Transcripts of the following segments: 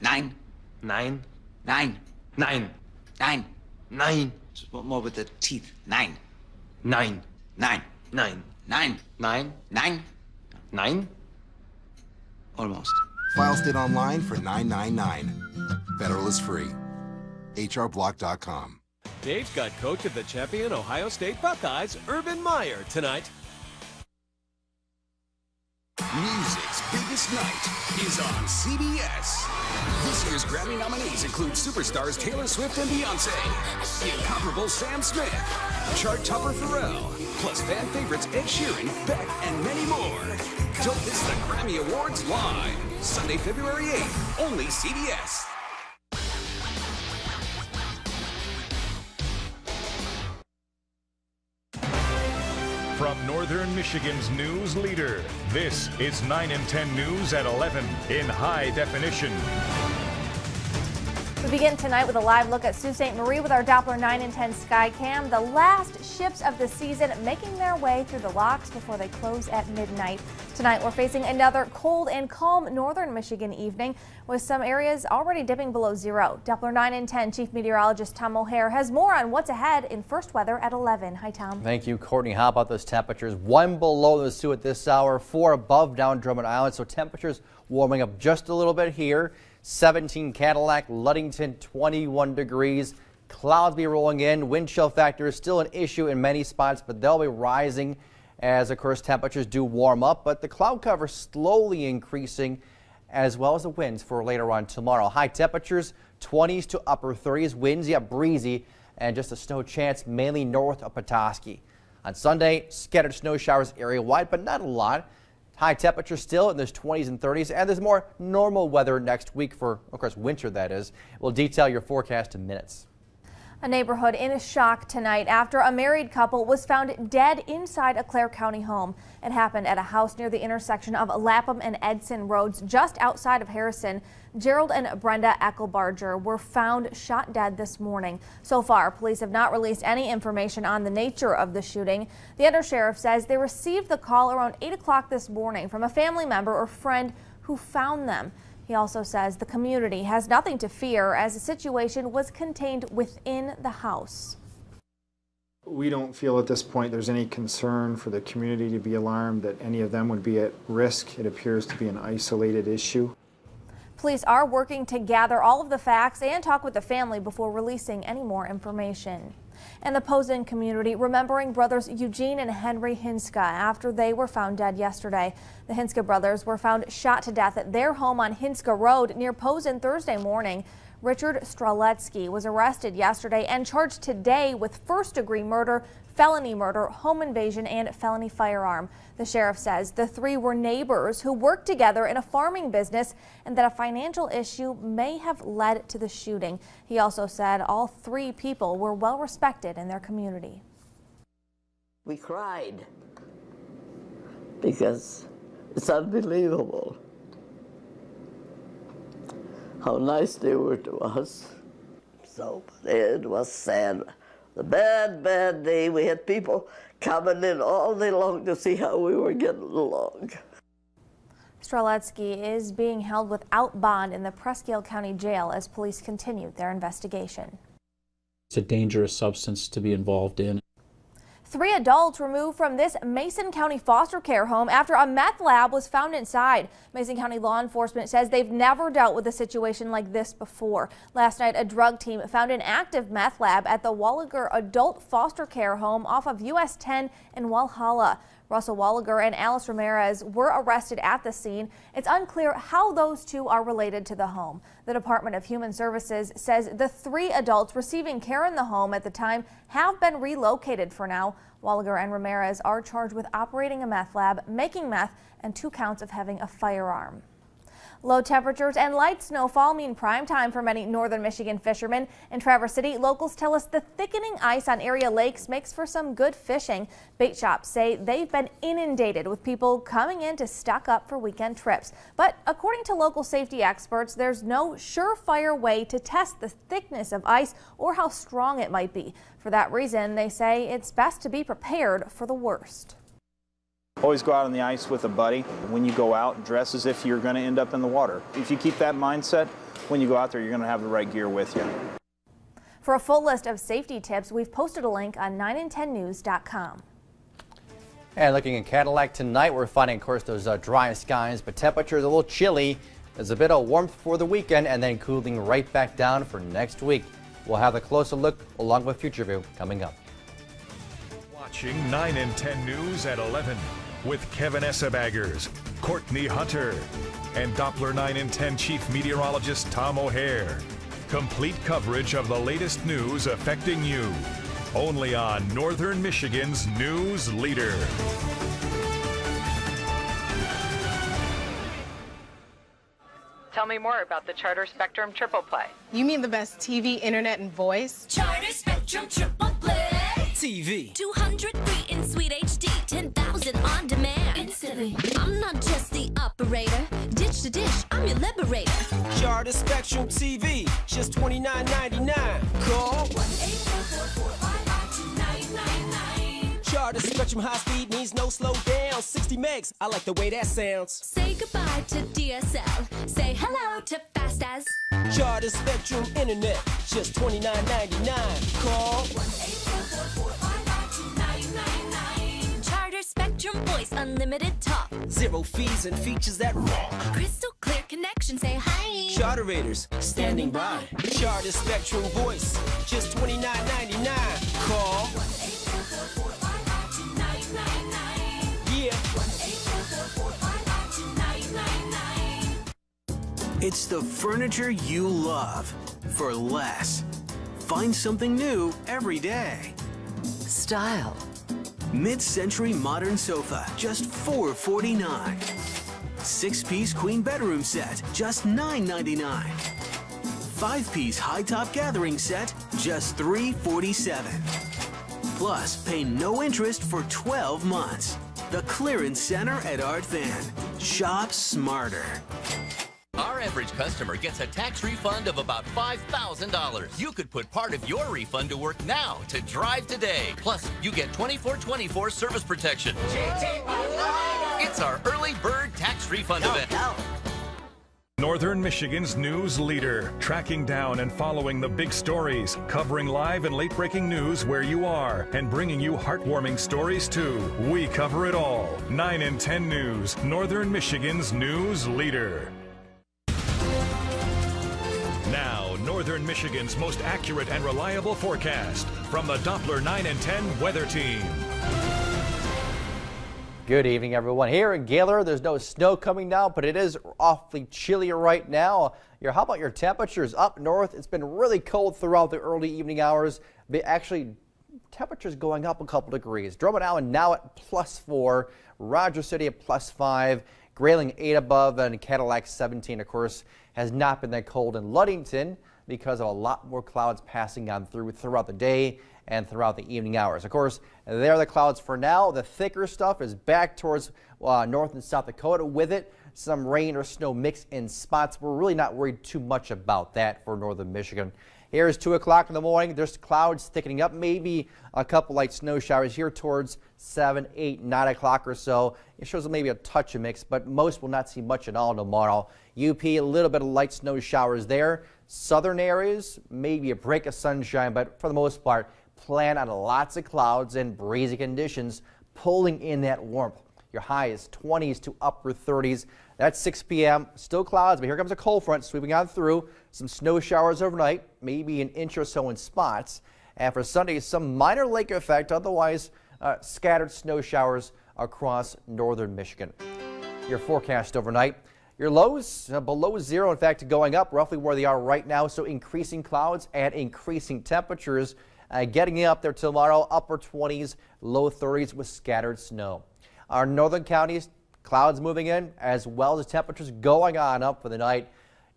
9. 9. 9. 9. 9. 9. Just one more with the teeth. 9. 9. 9. 9. 9. 9. 9. 9. Almost. File state online for $9.99. Federal is free. HRBlock.com. Dave's got coach of the champion Ohio State Buckeyes, Urban Meyer, tonight. Music's biggest night is on CBS. This year's Grammy nominees include superstars Taylor Swift and Beyonce, the incomparable Sam Smith, chart topper Pharrell, plus fan favorites Ed Sheeran, Beck, and many more. Don't miss the Grammy Awards live, Sunday, February 8th, only CBS. From Northern Michigan's news leader, this is 9 and 10 News at 11 in high definition. We begin tonight with a live look at Sault Ste. Marie with our Doppler 9 and 10 sky cam. The last ships of the season making their way through the locks before they close at midnight. Tonight we're facing another cold and calm northern Michigan evening with some areas already dipping below zero. Doppler 9 and 10 Chief Meteorologist Tom O'Hare has more on what's ahead in first weather at 11. Hi, Tom. Thank you, Courtney. How about those temperatures? 1 below the Sioux at this hour, 4 above down Drummond Island. So temperatures warming up just a little bit here. 17 Cadillac, Ludington 21 degrees. Clouds be rolling in. Wind chill factor is still an issue in many spots, but they'll be rising as, of course, temperatures do warm up. But the cloud cover slowly increasing, as well as the winds for later on tomorrow. High temperatures 20s to upper 30s. Winds, yeah, breezy, and just a snow chance mainly north of Petoskey. On Sunday, scattered snow showers area-wide, but not a lot. High temperature still in the 20s and 30s, and there's more normal weather next week for, of course, winter, that is. We'll detail your forecast in minutes. A neighborhood in a shock tonight after a married couple was found dead inside a Clare County home. It happened at a house near the intersection of Lapham and Edson Roads just outside of Harrison. Gerald and Brenda Eckelbarger were found shot dead this morning. So far, police have not released any information on the nature of the shooting. The undersheriff says they received the call around 8 o'clock this morning from a family member or friend who found them. He also says the community has nothing to fear as the situation was contained within the house. We don't feel at this point there's any concern for the community to be alarmed that any of them would be at risk. It appears to be an isolated issue. Police are working to gather all of the facts and talk with the family before releasing any more information. And the Posen community remembering brothers Eugene and Henry Hinska after they were found dead yesterday. The Hinska brothers were found shot to death at their home on Hinska Road near Posen Thursday morning. Richard Streletsky was arrested yesterday and charged today with first-degree murder, felony murder, home invasion, and felony firearm. The sheriff says the three were neighbors who worked together in a farming business and that a financial issue may have led to the shooting. He also said all three people were well respected in their community. We cried because it's unbelievable how nice they were to us. So it was sad. The bad day. We had people coming in all day long to see how we were getting along. Streletsky is being held without bond in the Presque Isle County Jail as police continue their investigation. It's a dangerous substance to be involved in. 3 adults removed from this Mason County foster care home after a meth lab was found inside. Mason County law enforcement says they've never dealt with a situation like this before. Last night, a drug team found an active meth lab at the Walliger Adult Foster Care Home off of US 10 in Walhalla. Russell Walliger and Alice Ramirez were arrested at the scene. It's unclear how those two are related to the home. The Department of Human Services says the 3 adults receiving care in the home at the time have been relocated for now. Walliger and Ramirez are charged with operating a meth lab, making meth, and 2 counts of having a firearm. Low temperatures and light snowfall mean prime time for many northern Michigan fishermen. In Traverse City, locals tell us the thickening ice on area lakes makes for some good fishing. Bait shops say they've been inundated with people coming in to stock up for weekend trips. But according to local safety experts, there's no surefire way to test the thickness of ice or how strong it might be. For that reason, they say it's best to be prepared for the worst. Always go out on the ice with a buddy. When you go out, dress as if you're going to end up in the water. If you keep that mindset, when you go out there, you're going to have the right gear with you. For a full list of safety tips, we've posted a link on 9and10news.com. And looking at Cadillac tonight, we're finding, of course, those dry skies, but temperatures a little chilly. There's a bit of warmth for the weekend and then cooling right back down for next week. We'll have a closer look along with Future View coming up. Watching 9 and 10 News at 11 with Kevin Essabaggers, Courtney Hunter, and Doppler 9 and 10 Chief Meteorologist Tom O'Hare. Complete coverage of the latest news affecting you. Only on Northern Michigan's news leader. Tell me more about the Charter Spectrum Triple Play. You mean the best TV, internet, and voice? Charter Spectrum Triple Play. TV. 200 free in Sweet HD, 10,000 on demand. Instantly. I'm not just the operator. Dish to dish, I'm your liberator. Charter Spectrum TV, just $29.99. Call 1-844-455-2999. Charter Spectrum high speed means no slow down. 60 megs, I like the way that sounds. Say goodbye to DSL. Say hello to Fast As. Charter Spectrum Internet, just $29.99. Call 1-844-455-2999. Charter Spectrum Voice Unlimited Talk. Zero fees and features that rock. Crystal clear connection, say hi. Charter Raiders, standing by. Charter Spectrum Voice, just $29.99. Call 1-844-455-2999. Yeah. 1-844-455-2999. It's the furniture you love for less. Find something new every day. Style. Mid-century modern sofa, just $449. 6-piece queen bedroom set, just $9.99. 5-piece high-top gathering set, just $347. Plus, pay no interest for 12 months. The Clearance Center at Art Van. Shop smarter. Our average customer gets a tax refund of about $5,000. You could put part of your refund to work now to drive today. Plus, you get 24/24 service protection. It's our early bird tax refund event. Northern Michigan's news leader, tracking down and following the big stories, covering live and late-breaking news where you are, and bringing you heartwarming stories too. We cover it all. 9 and 10 News, Northern Michigan's news leader. Now, Northern Michigan's most accurate and reliable forecast from the Doppler 9 and 10 weather team. Good evening, everyone. Here in Gaylor, there's no snow coming down, but it is awfully chilly right now. How about your temperatures up north? It's been really cold throughout the early evening hours. But actually, temperatures going up a couple degrees. Drummond Island now at +4, Rogers City at +5, Grayling 8 above, and Cadillac 17, of course, has not been that cold in Ludington because of a lot more clouds passing on throughout the day and throughout the evening hours. Of course, there are the clouds for now. The thicker stuff is back towards North and South Dakota. With it, some rain or snow mix in spots. We're really not worried too much about that for northern Michigan. Here's 2 o'clock in the morning. There's clouds thickening up, maybe a couple light snow showers here towards 7, 8, 9 o'clock or so. It shows maybe a touch of mix, but most will not see much at all tomorrow. UP, a little bit of light snow showers there. Southern areas, maybe a break of sunshine, but for the most part, plan on lots of clouds and breezy conditions pulling in that warmth. Your high is 20s to upper 30s. That's 6 p.m. Still clouds, but here comes a cold front sweeping on through. Some snow showers overnight, maybe an inch or so in spots. And for Sunday, some minor lake effect, otherwise scattered snow showers across northern Michigan. Your forecast overnight. Your lows below zero, in fact, going up roughly where they are right now. So increasing clouds and increasing temperatures. Getting up there tomorrow, upper 20s, low 30s with scattered snow. Our northern counties, clouds moving in as well as temperatures going on up for the night.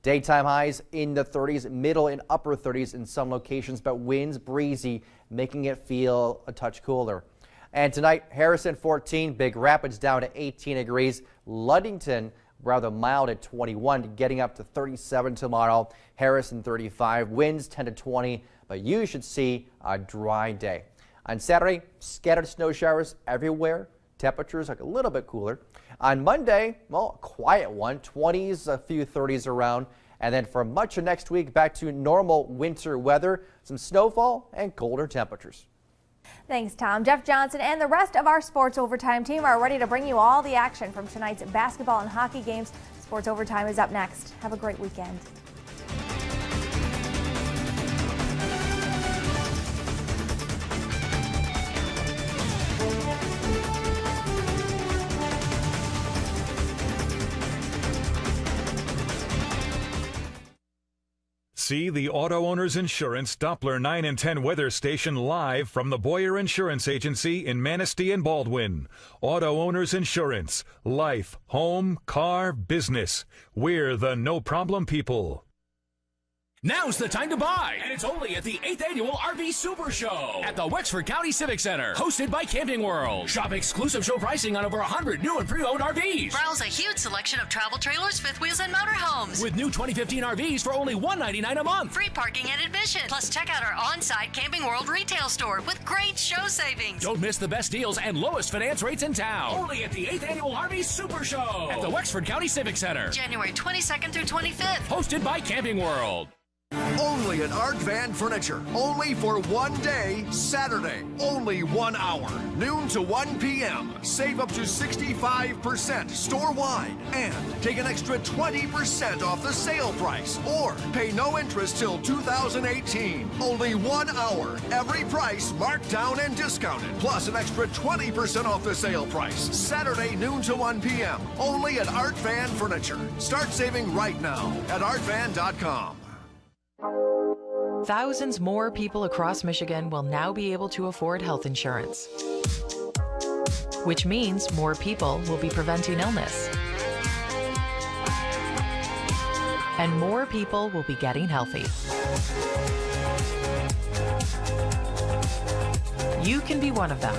Daytime highs in the 30s, middle and upper 30s in some locations, but winds breezy, making it feel a touch cooler. And tonight, Harrison 14, Big Rapids down to 18 degrees. Ludington rather mild at 21, getting up to 37 tomorrow. Harrison 35, winds 10 to 20, but you should see a dry day. On Saturday, scattered snow showers everywhere. Temperatures are a little bit cooler. On Monday, well, a quiet one, 20s, a few 30s around. And then for much of next week, back to normal winter weather, some snowfall and colder temperatures. Thanks, Tom. Jeff Johnson and the rest of our Sports Overtime team are ready to bring you all the action from tonight's basketball and hockey games. Sports Overtime is up next. Have a great weekend. See the Auto Owners Insurance Doppler 9 and 10 weather station live from the Boyer Insurance Agency in Manistee and Baldwin. Auto Owners Insurance. Life, home, car, business. We're the no-problem people. Now's the time to buy, and it's only at the 8th Annual RV Super Show at the Wexford County Civic Center, hosted by Camping World. Shop exclusive show pricing on over 100 new and pre-owned RVs. Browse a huge selection of travel trailers, fifth wheels, and motorhomes. With new 2015 RVs for only $199 a month. Free parking and admission. Plus, check out our on-site Camping World retail store with great show savings. Don't miss the best deals and lowest finance rates in town. Only at the 8th Annual RV Super Show at the Wexford County Civic Center. January 22nd through 25th. Hosted by Camping World. Only at Art Van Furniture. Only for one day, Saturday. Only 1 hour. Noon to 1 p.m. Save up to 65% store-wide. And take an extra 20% off the sale price. Or pay no interest till 2018. Only 1 hour. Every price marked down and discounted. Plus an extra 20% off the sale price. Saturday, noon to 1 p.m. Only at Art Van Furniture. Start saving right now at artvan.com. Thousands more people across Michigan will now be able to afford health insurance, which means more people will be preventing illness, and more people will be getting healthy. You can be one of them.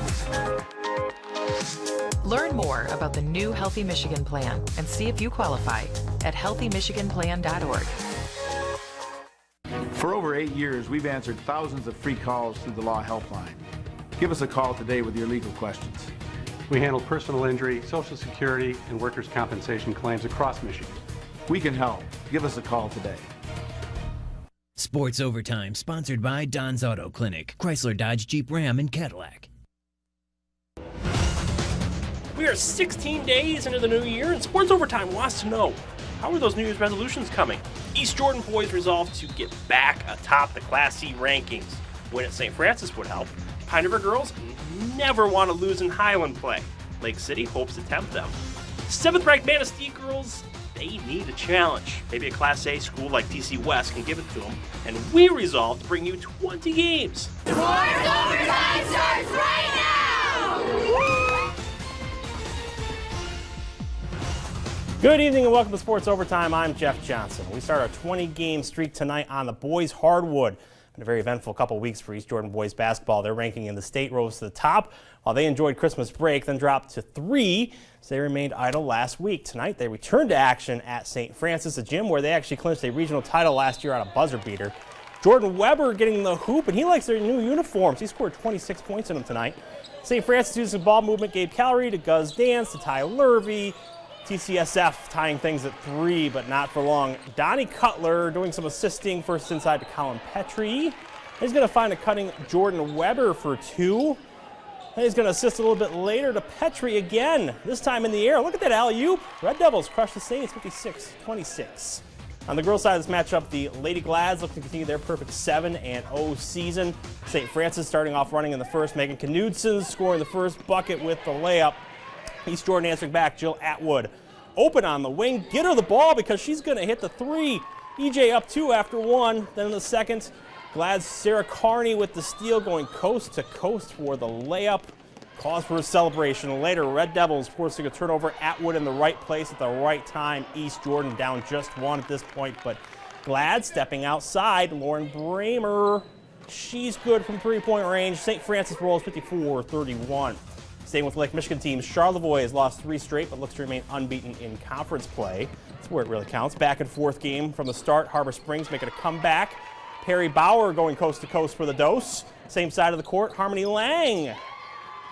Learn more about the new Healthy Michigan Plan and see if you qualify at healthymichiganplan.org. For over 8 years, we've answered thousands of free calls through the Law Helpline. Give us a call today with your legal questions. We handle personal injury, Social Security, and workers' compensation claims across Michigan. We can help. Give us a call today. Sports Overtime, sponsored by Don's Auto Clinic, Chrysler, Dodge, Jeep, Ram, and Cadillac. We are 16 days into the new year, and Sports Overtime wants to know, how are those New Year's resolutions coming? East Jordan boys resolved to get back atop the Class C rankings. Win at St. Francis would help. Pine River girls never want to lose in Highland play. Lake City hopes to tempt them. 7th-ranked Manistee girls, they need a challenge. Maybe a Class A school like TC West can give it to them. And we resolve to bring you 20 games. Sports Overtime starts right now! Good evening and welcome to Sports Overtime. I'm Jeff Johnson. We start our 20-game streak tonight on the boys' hardwood. Been a very eventful couple weeks for East Jordan boys basketball. Their ranking in the state rose to the top while they enjoyed Christmas break, then dropped to 3 as they remained idle last week. Tonight they returned to action at St. Francis, a gym where they actually clinched a regional title last year on a buzzer beater. Jordan Weber getting the hoop, and he likes their new uniforms. He scored 26 points in them tonight. St. Francis used some ball movement, gave Calorie to Guz Dance, to Ty Lurvey. TCSF tying things at 3, but not for long. Donnie Cutler doing some assisting first inside to Colin Petrie. He's going to find a cutting Jordan Weber for 2. And he's going to assist a little bit later to Petrie again, this time in the air. Look at that alley-oop. Red Devils crush the Saints 56-26. On the girls' side of this matchup, the Lady Glads look to continue their perfect 7-0 season. St. Francis starting off running in the first. Megan Knudsen scoring the first bucket with the layup. East Jordan answering back. Jill Atwood open on the wing. Get her the ball because she's going to hit the 3. EJ up 2 after 1. Then in the second, Glad's Sarah Carney with the steal, going coast to coast for the layup. Cause for a celebration. Later, Red Devils forcing a turnover. Atwood in the right place at the right time. East Jordan down just 1 at this point, but Glad stepping outside. Lauren Bramer, she's good from 3-point range. St. Francis rolls 54-31. Staying with Lake Michigan teams, Charlevoix has lost 3 straight but looks to remain unbeaten in conference play. That's where it really counts. Back and forth game from the start. Harbor Springs making a comeback. Perry Bauer going coast to coast for the dose. Same side of the court, Harmony Lang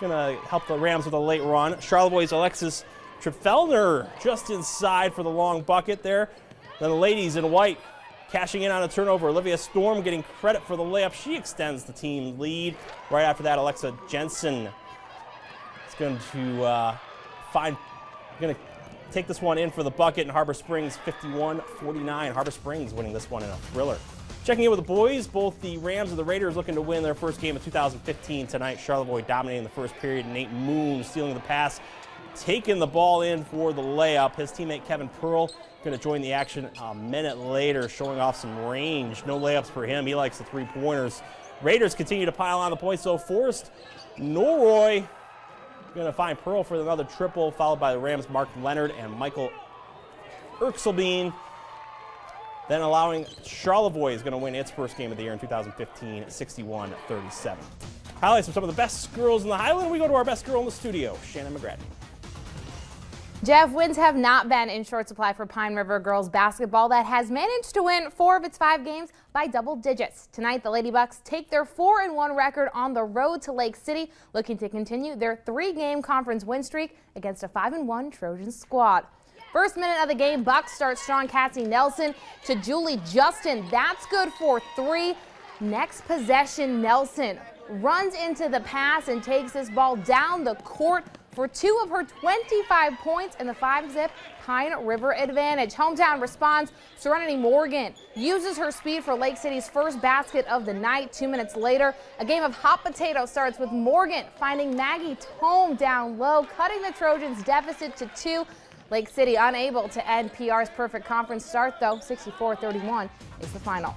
going to help the Rams with a late run. Charlevoix's Alexis Trefellner just inside for the long bucket there. Then the ladies in white cashing in on a turnover. Olivia Storm getting credit for the layup. She extends the team lead. Right after that, Alexa Jensen is going to take this one in for the bucket, and Harbor Springs 51-49. Harbor Springs winning this one in a thriller. Checking in with the boys, both the Rams and the Raiders looking to win their first game of 2015 tonight. Charlevoix dominating the first period. Nate Moon stealing the pass, taking the ball in for the layup. His teammate Kevin Pearl going to join the action a minute later, showing off some range. No layups for him. He likes the three-pointers. Raiders continue to pile on the points, so Forrest Norroy going to find Pearl for another triple, followed by the Rams' Mark Leonard and Michael Erxelbein. Then allowing Charlevoix is going to win its first game of the year in 2015, 61-37. Highlights of some of the best girls in the Highland. We go to our best girl in the studio, Shannon McGratty. Jeff, wins have not been in short supply for Pine River girls basketball that has managed to win 4 of its 5 games by double digits. Tonight, the Lady Bucks take their 4-1 record on the road to Lake City, looking to continue their 3-game conference win streak against a 5-1 Trojan squad. First minute of the game, Bucks start strong. Cassie Nelson to Julie Justin. That's good for 3. Next possession, Nelson runs into the pass and takes this ball down the court for 2 of her 25 points in the 5-zip Pine River advantage. Hometown responds. Serenity Morgan uses her speed for Lake City's first basket of the night. 2 minutes later, a game of hot potato starts with Morgan finding Maggie Tome down low, cutting the Trojans' deficit to 2. Lake City unable to end PR's perfect conference start, though. 64-31 is the final.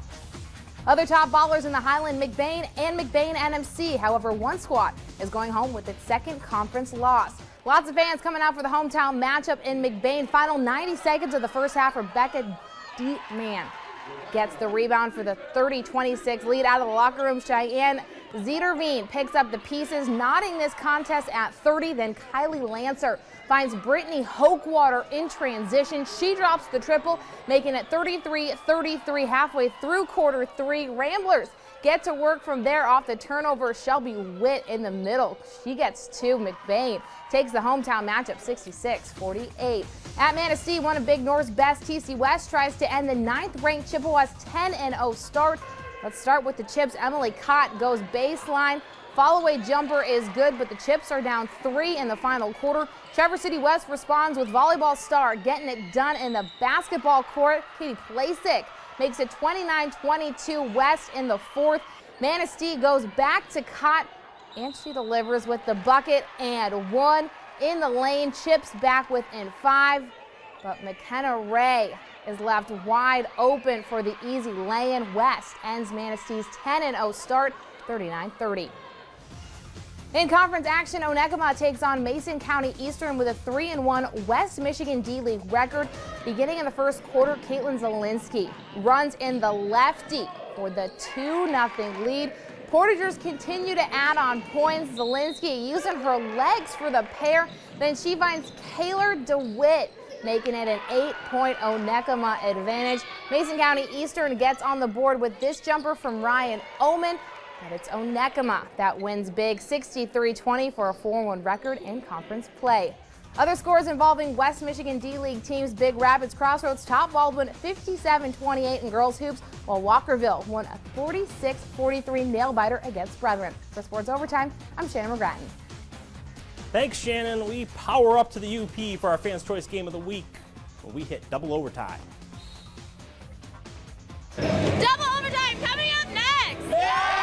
Other top ballers in the Highland, McBain and McBain NMC. However, one squad is going home with its second conference loss. Lots of fans coming out for the hometown matchup in McBain. Final 90 seconds of the first half, Rebecca Dietman gets the rebound for the 30-26 lead out of the locker room. Cheyenne Zederveen picks up the pieces, knotting this contest at 30. Then Kylie Lancer finds Brittany Hochwater in transition. She drops the triple, making it 33-33 halfway through quarter 3. Ramblers get to work from there off the turnover. Shelby Witt in the middle. She gets 2. McBain takes the hometown matchup 66-48. At Manistee, one of Big North's best, TC West tries to end the 9th-ranked Chippewas 10-0 start. Let's start with the Chips. Emily Cott goes baseline. Fall-away jumper is good, but the Chips are down 3 in the final quarter. Traverse City West responds with volleyball star getting it done in the basketball court. Katie Plasek makes it 29-22 West in the 4th. Manistee goes back to Cott, and she delivers with the bucket and 1 in the lane. Chips back within 5, but McKenna Ray is left wide open for the easy lay-in. West ends Manistee's 10-0 start, 39-30. In conference action, Onekama takes on Mason County Eastern with a 3-1 West Michigan D-League record. Beginning in the first quarter, Caitlin Zielinski runs in the lefty for the 2-0 lead. Portagers continue to add on points. Zielinski using her legs for the pair. Then she finds Kaylor DeWitt, making it an 8-point Onekama advantage. Mason County Eastern gets on the board with this jumper from Ryan Oman. But it's Onekama that wins big, 63-20 for a 4-1 record in conference play. Other scores involving West Michigan D-League teams, Big Rapids Crossroads top Baldwin 57-28 in girls hoops, while Walkerville won a 46-43 nail-biter against Brethren. For Sports Overtime, I'm Shannon McGratty. Thanks, Shannon. We power up to the UP for our Fans' Choice Game of the Week when we hit double overtime. Double overtime coming up next! Yeah!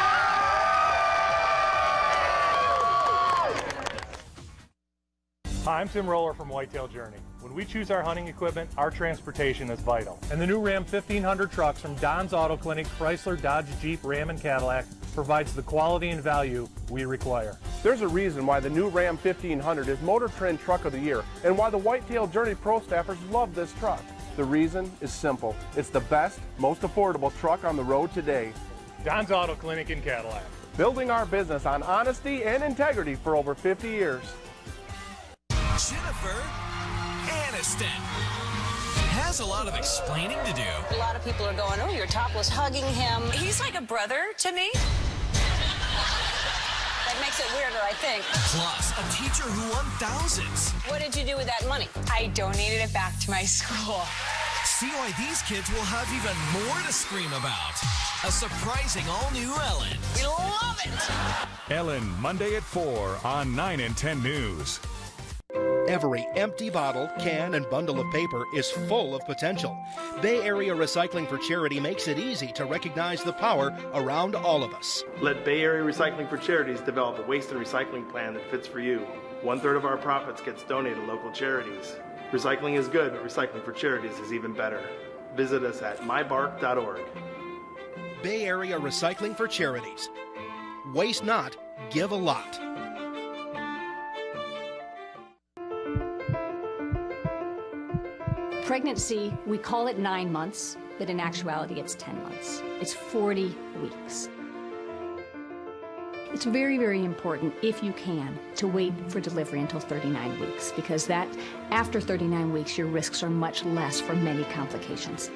Hi, I'm Tim Roller from Whitetail Journey. When we choose our hunting equipment, our transportation is vital. And the new Ram 1500 trucks from Don's Auto Clinic, Chrysler, Dodge, Jeep, Ram, and Cadillac provides the quality and value we require. There's a reason why the new Ram 1500 is Motor Trend Truck of the Year and why the Whitetail Journey Pro staffers love this truck. The reason is simple. It's the best, most affordable truck on the road today. Don's Auto Clinic in Cadillac. Building our business on honesty and integrity for over 50 years. Jennifer Aniston has a lot of explaining to do. A lot of people are going, oh, you're topless hugging him. He's like a brother to me. That makes it weirder, I think. Plus, a teacher who won thousands. What did you do with that money? I donated it back to my school. See why these kids will have even more to scream about. A surprising all-new Ellen. We love it! Ellen, Monday at 4 on 9 and 10 News. Every empty bottle, can, and bundle of paper is full of potential. Bay Area Recycling for Charity makes it easy to recognize the power around all of us. Let Bay Area Recycling for Charities develop a waste and recycling plan that fits for you. 1/3 of our profits gets donated to local charities. Recycling is good, but recycling for charities is even better. Visit us at mybark.org. Bay Area Recycling for Charities. Waste not, give a lot. Pregnancy, we call it 9 months, but in actuality it's 10 months. It's 40 weeks. It's very, very important, if you can, to wait for delivery until 39 weeks, because that, after 39 weeks, your risks are much less for many complications.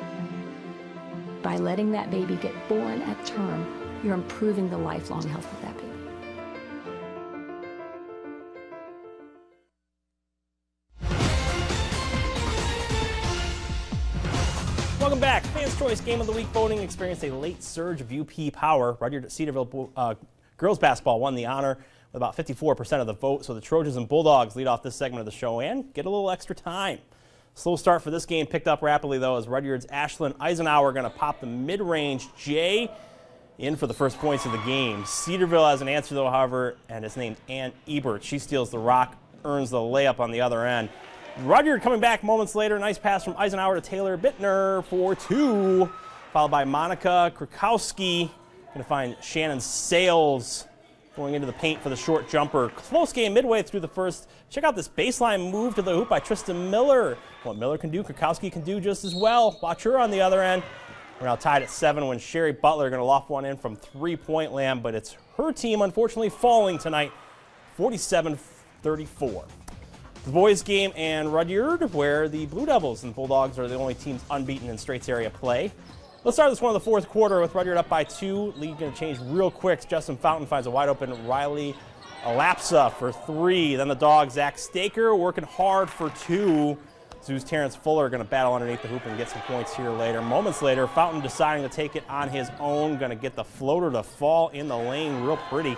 By letting that baby get born at term, you're improving the lifelong health of that baby. Welcome back. Fans' Choice Game of the Week voting experienced a late surge of UP power. Rudyard Cedarville girls basketball won the honor with about 54% of the vote, so the Trojans and Bulldogs lead off this segment of the show and get a little extra time. Slow start for this game, picked up rapidly though, as Rudyard's Ashlyn Eisenhower going to pop the mid-range J in for the first points of the game. Cedarville has an answer though, however, and it's named Ann Ebert. She steals the rock, earns the layup on the other end. Rudyard coming back moments later. Nice pass from Eisenhower to Taylor Bittner for 2, followed by Monica Krakowski. Going to find Shannon Sales going into the paint for the short jumper. Close game midway through the first. Check out this baseline move to the hoop by Tristan Miller. What Miller can do, Krakowski can do just as well. Watch her on the other end. We're now tied at 7 when Sherry Butler going to loft one in from three-point land, but it's her team unfortunately falling tonight, 47-34. The boys game and Rudyard, where the Blue Devils and Bulldogs are the only teams unbeaten in Straits area play. Let's start this one in the fourth quarter with Rudyard up by 2. Lead going to change real quick. Justin Fountain finds a wide open Riley Alapsa for 3. Then the dog, Zach Staker, working hard for 2. Zoo's Terrence Fuller going to battle underneath the hoop and get some points here later. Moments later, Fountain deciding to take it on his own. Going to get the floater to fall in the lane real pretty.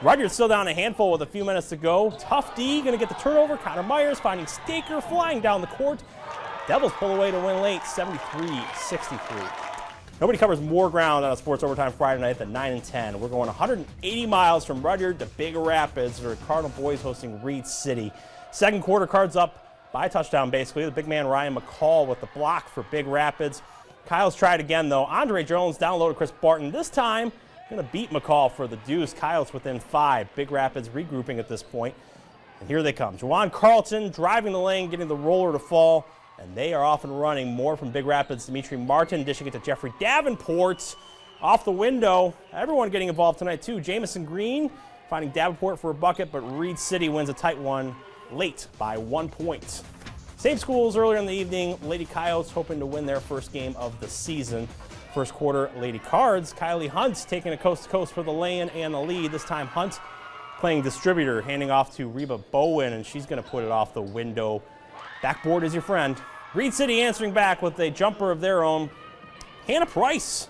Rudyard's still down a handful with a few minutes to go. Tough D going to get the turnover. Connor Myers finding Staker flying down the court. Devils pull away to win late, 73-63. Nobody covers more ground on a Sports Overtime Friday night than 9 and 10. We're going 180 miles from Rudyard to Big Rapids for Cardinal boys hosting Reed City. Second quarter, Cards up by a touchdown basically. The big man Ryan McCall with the block for Big Rapids. Kyle's tried again though. Andre Jones down low to Chris Barton. This time, going to beat McCall for the deuce. Kyle's within 5. Big Rapids regrouping at this point. And here they come. Juwan Carlton driving the lane, getting the roller to fall. And they are off and running. More from Big Rapids. Dimitri Martin dishing it to Jeffrey Davenport. Off the window. Everyone getting involved tonight too. Jamison Green finding Davenport for a bucket, but Reed City wins a tight one late by 1 point. Same schools earlier in the evening. Lady Coyotes hoping to win their first game of the season. First quarter, Lady Cards. Kylie Hunt taking a coast-to-coast for the lay-in and the lead. This time Hunt playing distributor, handing off to Reba Bowen, and she's going to put it off the window. Backboard is your friend. Reed City answering back with a jumper of their own. Hannah Price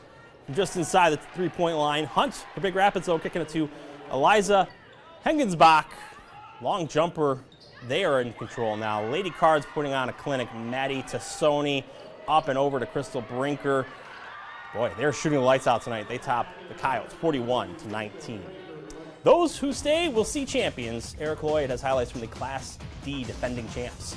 just inside the three-point line. Hunt for Big Rapids, though, kicking it to Eliza Hengensbach. Long jumper. They are in control now. Lady Cards putting on a clinic. Maddie Tassoni up and over to Crystal Brinker. Boy, they're shooting the lights out tonight. They top the Coyotes 41-19. Those who stay will see champions. Eric Lloyd has highlights from the Class D defending champs.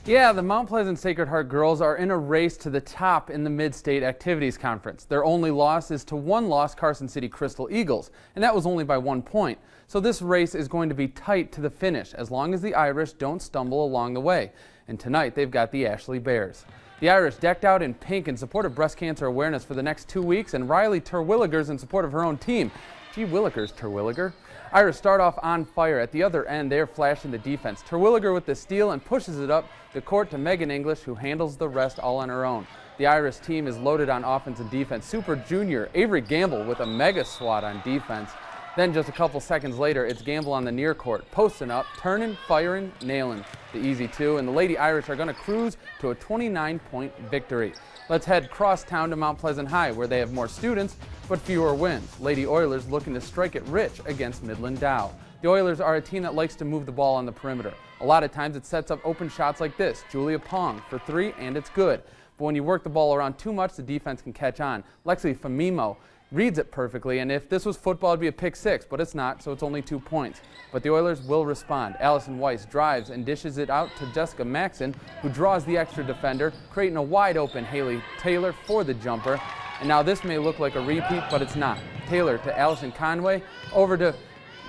Yeah, the Mount Pleasant Sacred Heart girls are in a race to the top in the Mid-State Activities Conference. Their only loss is to one-loss Carson City Crystal Eagles, and that was only by 1 point. So this race is going to be tight to the finish as long as the Irish don't stumble along the way. And tonight they've got the Ashley Bears. The Irish decked out in pink in support of breast cancer awareness for the next 2 weeks, and Riley Terwilligers in support of her own team. Gee willikers, Terwilliger. Irish start off on fire. At the other end, they're flashing the defense. Terwilliger with the steal and pushes it up the court to Megan English, who handles the rest all on her own. The Irish team is loaded on offense and defense. Super Junior Avery Gamble with a mega swat on defense. Then just a couple seconds later, it's Gamble on the near court, posting up, turning, firing, nailing the easy two, and the Lady Irish are going to cruise to a 29-point victory. Let's head cross town to Mount Pleasant High, where they have more students but fewer wins. Lady Oilers looking to strike it rich against Midland Dow. The Oilers are a team that likes to move the ball on the perimeter. A lot of times it sets up open shots like this. Julia Pong for three, and it's good. But when you work the ball around too much, the defense can catch on. Lexi Famimo reads it perfectly, and if this was football, it'd be a pick six, but it's not, so it's only 2 points. But the Oilers will respond. Allison Weiss drives and dishes it out to Jessica Maxson, who draws the extra defender, creating a wide-open Haley Taylor for the jumper. And now this may look like a repeat, but it's not. Taylor to Allison Conway, over to,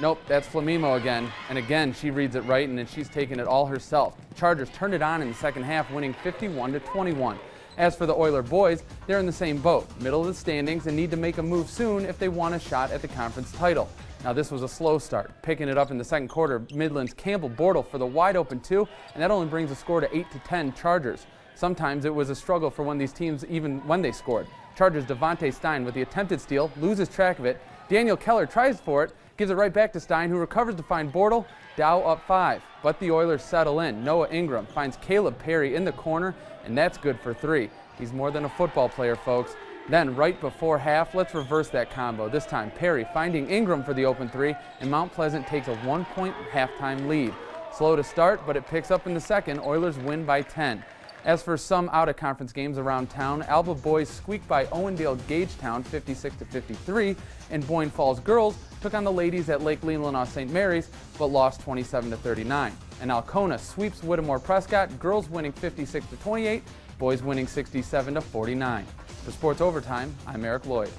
nope, that's Flamimo again. And again, she reads it right, and then she's taking it all herself. Chargers turned it on in the second half, winning 51-21. As for the Oiler boys, they're in the same boat, middle of the standings, and need to make a move soon if they want a shot at the conference title. Now this was a slow start. Picking it up in the second quarter, Midland's Campbell Bortle for the wide open two, and that only brings the score to 8-10 Chargers. Sometimes it was a struggle for one of these teams even when they scored. Chargers Devontae Stein with the attempted steal, loses track of it. Daniel Keller tries for it, gives it right back to Stein, who recovers to find Bortle. Dow up 5, but the Oilers settle in. Noah Ingram finds Caleb Perry in the corner, and that's good for 3. He's more than a football player, folks. Then, right before half, let's reverse that combo. This time, Perry finding Ingram for the open 3, and Mount Pleasant takes a 1-point halftime lead. Slow to start, but it picks up in the second. Oilers win by 10. As for some out-of-conference games around town, Alba boys squeaked by Owendale Gagetown 56-53, and Boyne Falls girls took on the ladies at Lake Leelanau St. Mary's, but lost 27-39. And Alcona sweeps Whittemore Prescott, girls winning 56-28, boys winning 67-49. For Sports Overtime, I'm Eric Lloyd.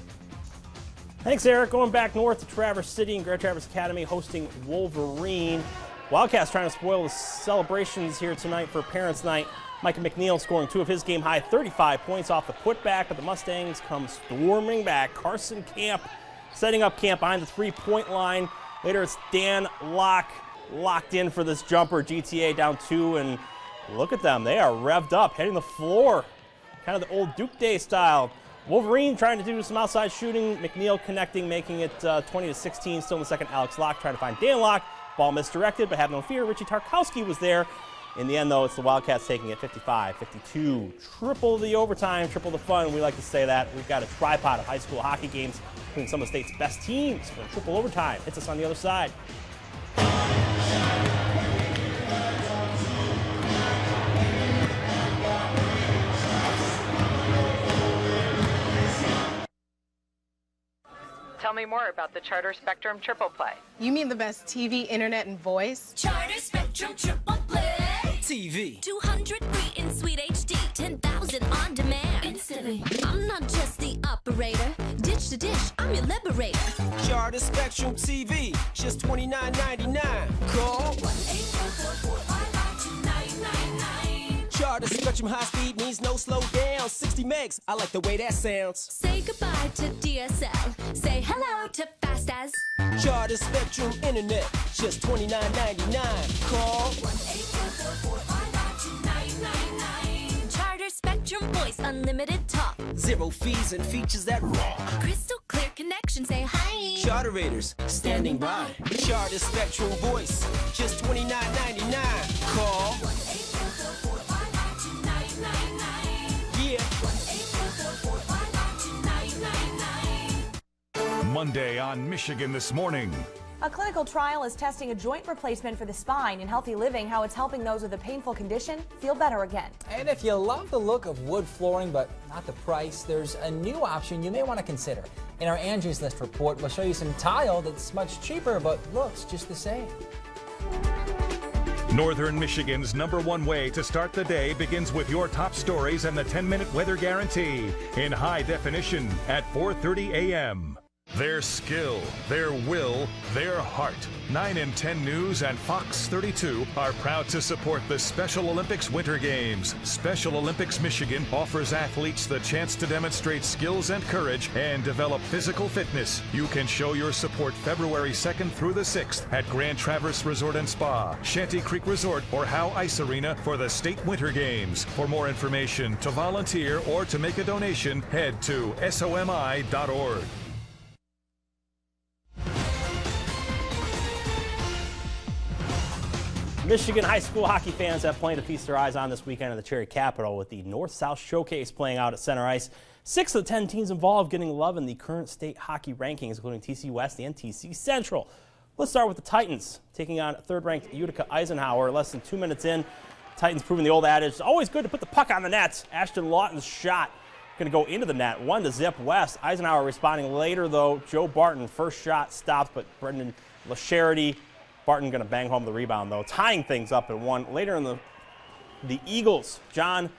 Thanks, Eric. Going back north to Traverse City and Grand Traverse Academy hosting Wolverine. Wildcats trying to spoil the celebrations here tonight for Parents' Night. Micah McNeil scoring 2 of his game-high 35 points off the putback, but the Mustangs come storming back. Carson Camp setting up camp behind the three-point line. Later it's Dan Locke locked in for this jumper. GTA down 2, and look at them. They are revved up, hitting the floor. Kind of the old Duke Day style. Wolverine trying to do some outside shooting. McNeil connecting, making it 20-16. Still in the second, Alex Locke trying to find Dan Locke. Ball misdirected, but have no fear. Richie Tarkowski was there. In the end, though, it's the Wildcats taking it 55-52. Triple the overtime, triple the fun. We like to say that. We've got a tripod of high school hockey games between some of the state's best teams for triple overtime. Hits us on the other side. Tell me more about the Charter Spectrum Triple Play. You mean the best TV, internet, and voice? Charter Spectrum Triple Play. TV. 200 free in Sweet HD, 10,000 on demand. Instantly. I'm not just the operator. Dish to dish, I'm your liberator. Charter Spectrum TV, just $29.99. Call 1-844-552-9999. Charter Spectrum high speed means no slow down. 60 megs, I like the way that sounds. Say goodbye to DSL. Say hello to Fast As. Charter Spectrum Internet, just $29.99. Call 1-844-552-9999. Charter Spectrum Voice Unlimited Talk. Zero fees and features that rock. Crystal clear connection. Say hi. Charter Raiders, standing by. Charter Spectrum Voice, just $29.99. Call 1-844-552-9999. Yeah. 1-844-552-9999. Monday on Michigan This Morning. A clinical trial is testing a joint replacement for the spine in Healthy Living, how it's helping those with a painful condition feel better again. And if you love the look of wood flooring but not the price, there's a new option you may want to consider. In our Angie's List report, we'll show you some tile that's much cheaper but looks just the same. Northern Michigan's #1 way to start the day begins with your top stories and the 10-minute weather guarantee in high definition at 4:30 a.m. Their skill, their will, their heart. 9 and 10 News and Fox 32 are proud to support the Special Olympics Winter Games. Special Olympics Michigan offers athletes the chance to demonstrate skills and courage and develop physical fitness. You can show your support February 2nd through the 6th at Grand Traverse Resort and Spa, Shanty Creek Resort, or Howe Ice Arena for the State Winter Games. For more information, to volunteer, or to make a donation, head to somi.org. Michigan high school hockey fans have plenty to feast their eyes on this weekend in the Cherry Capital with the North-South Showcase playing out at center ice. 6 of the 10 teams involved getting love in the current state hockey rankings, including TC West and TC Central. Let's start with the Titans, taking on third-ranked Utica Eisenhower. Less than 2 minutes in, Titans proving the old adage, it's always good to put the puck on the net. Ashton Lawton's shot going to go into the net, 1-0 West. Eisenhower responding later, though. Joe Barton, first shot stopped, but Brendan LaCharity, Barton going to bang home the rebound, though, tying things up at 1. Later in the Eagles, John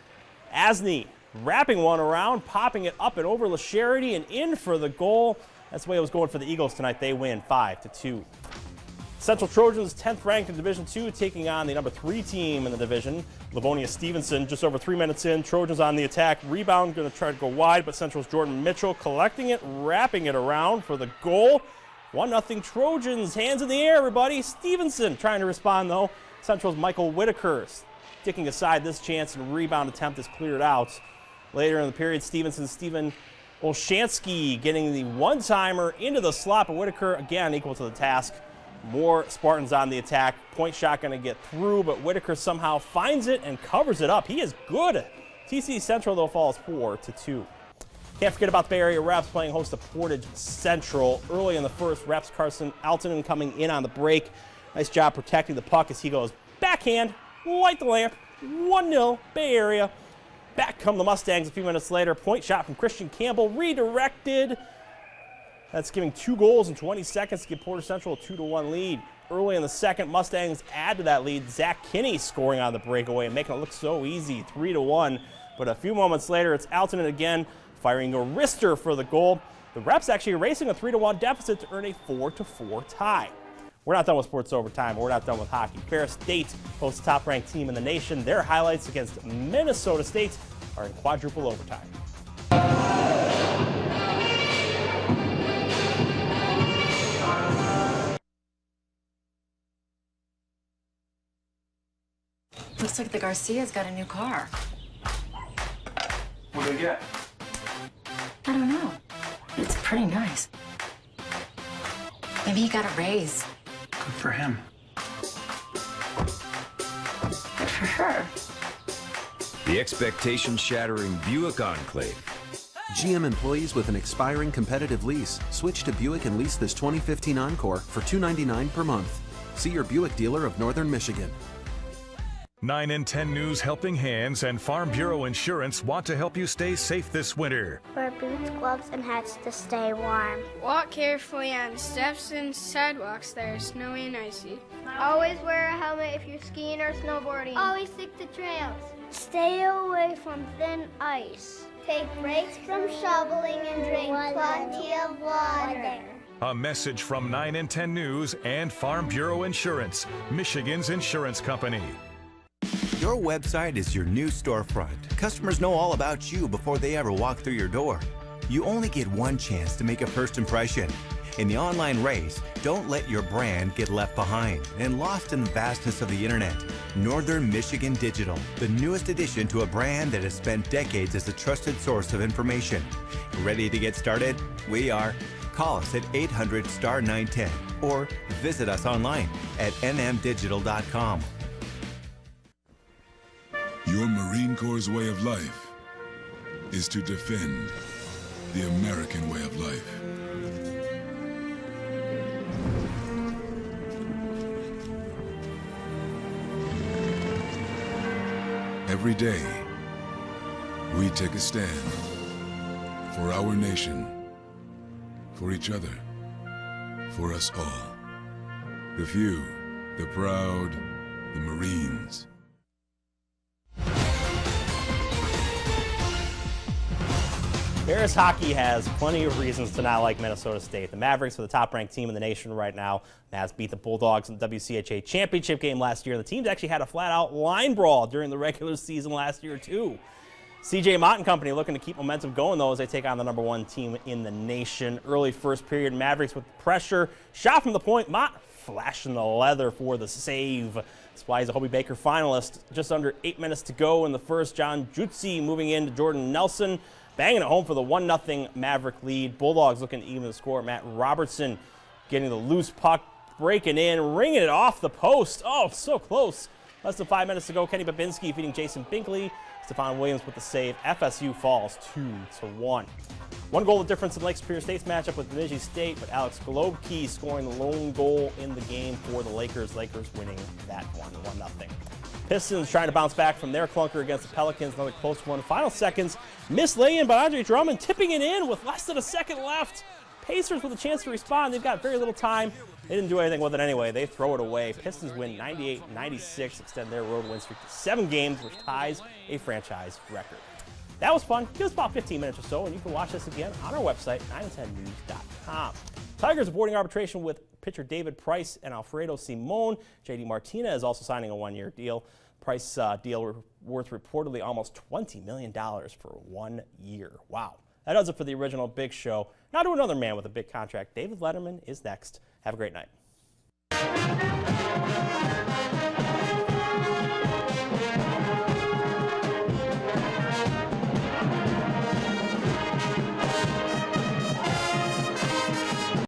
Asney wrapping one around, popping it up and over LaCharity and in for the goal. That's the way it was going for the Eagles tonight. They win 5-2. Central Trojans, 10th ranked in Division II, taking on the number 3 team in the division, Livonia Stevenson. Just over 3 minutes in, Trojans on the attack. Rebound going to try to go wide, but Central's Jordan Mitchell collecting it, wrapping it around for the goal. 1-0 Trojans, hands in the air, everybody. Stevenson trying to respond, though. Central's Michael Whitaker sticking aside this chance, and rebound attempt is cleared out. Later in the period, Stephen Olshansky getting the one-timer into the slot, but Whitaker, again, equal to the task. More Spartans on the attack. Point shot going to get through, but Whitaker somehow finds it and covers it up. He is good. TC Central, though, falls 4-2. Can't forget about the Bay Area Reps playing host to Portage Central. Early in the first, Reps Carson Altonen coming in on the break. Nice job protecting the puck as he goes backhand, light the lamp, 1-0 Bay Area. Back come the Mustangs a few minutes later. Point shot from Christian Campbell, redirected. That's giving 2 goals in 20 seconds to give Portage Central a 2-1 lead. Early in the second, Mustangs add to that lead. Zach Kinney scoring on the breakaway and making it look so easy, 3-1. But a few moments later, it's Altonen again, firing a wrister for the goal. The Reps actually erasing a 3-1 deficit to earn a 4-4 tie. We're not done with sports overtime. We're not done with hockey. Ferris State hosts the top-ranked team in the nation. Their highlights against Minnesota State are in quadruple overtime. Looks like the Garcia's got a new car. What did they get? I don't know. It's pretty nice. Maybe he got a raise. Good for him. Good for her. The expectation-shattering Buick Enclave. GM employees with an expiring competitive lease switch to Buick and lease this 2015 Encore for $299 per month. See your Buick dealer of Northern Michigan. 9 and 10 News Helping Hands and Farm Bureau Insurance want to help you stay safe this winter. Wear boots, gloves, and hats to stay warm. Walk carefully on steps and sidewalks that are snowy and icy. Always wear a helmet if you're skiing or snowboarding. Always stick to trails. Stay away from thin ice. Take breaks from shoveling and drink plenty of water. A message from 9 and 10 News and Farm Bureau Insurance, Michigan's insurance company. Your website is your new storefront. Customers know all about you before they ever walk through your door. You only get one chance to make a first impression. In the online race, don't let your brand get left behind and lost in the vastness of the internet. Northern Michigan Digital, the newest addition to a brand that has spent decades as a trusted source of information. Ready to get started? We are. Call us at 800-STAR-910 or visit us online at nmdigital.com. Your Marine Corps' way of life is to defend the American way of life. Every day, we take a stand for our nation, for each other, for us all. The few, the proud, the Marines. Bears hockey has plenty of reasons to not like Minnesota State. The Mavericks are the top-ranked team in the nation right now. Mavs beat the Bulldogs in the WCHA championship game last year. The teams actually had a flat-out line brawl during the regular season last year, too. CJ Mott and company looking to keep momentum going, though, as they take on the number 1 team in the nation. Early first period, Mavericks with pressure. Shot from the point. Mott flashing the leather for the save. That's why he's a Hobie Baker finalist. Just under 8 minutes to go in the first. John Jutsi moving in to Jordan Nelson, banging it home for the 1-0 Maverick lead. Bulldogs looking to even the score. Matt Robertson getting the loose puck breaking in, ringing it off the post. Oh, so close. Less than 5 minutes to go. Kenny Babinski feeding Jason Binkley. Stephon Williams with the save. FSU falls 2-1. One goal of difference in Lake Superior State's matchup with Bemidji State, but Alex Golubke scoring the lone goal in the game for the Lakers. Lakers winning that one, 1-0. Pistons trying to bounce back from their clunker against the Pelicans. Another close one. Final seconds. Missed lay-in by Andre Drummond, tipping it in with less than a second left. Pacers with a chance to respond. They've got very little time. They didn't do anything with it anyway. They throw it away. Pistons win 98-96, extend their road win streak to 7 games, which ties a franchise record. That was fun. Give us about 15 minutes or so, and you can watch this again on our website, 910news.com. Tigers avoiding arbitration with pitcher David Price and Alfredo Simon. J.D. Martinez is also signing a 1-year deal. Price deal worth reportedly almost $20 million for 1 year. Wow. That does it for the original Big Show. Now to another man with a big contract. David Letterman is next. Have a great night.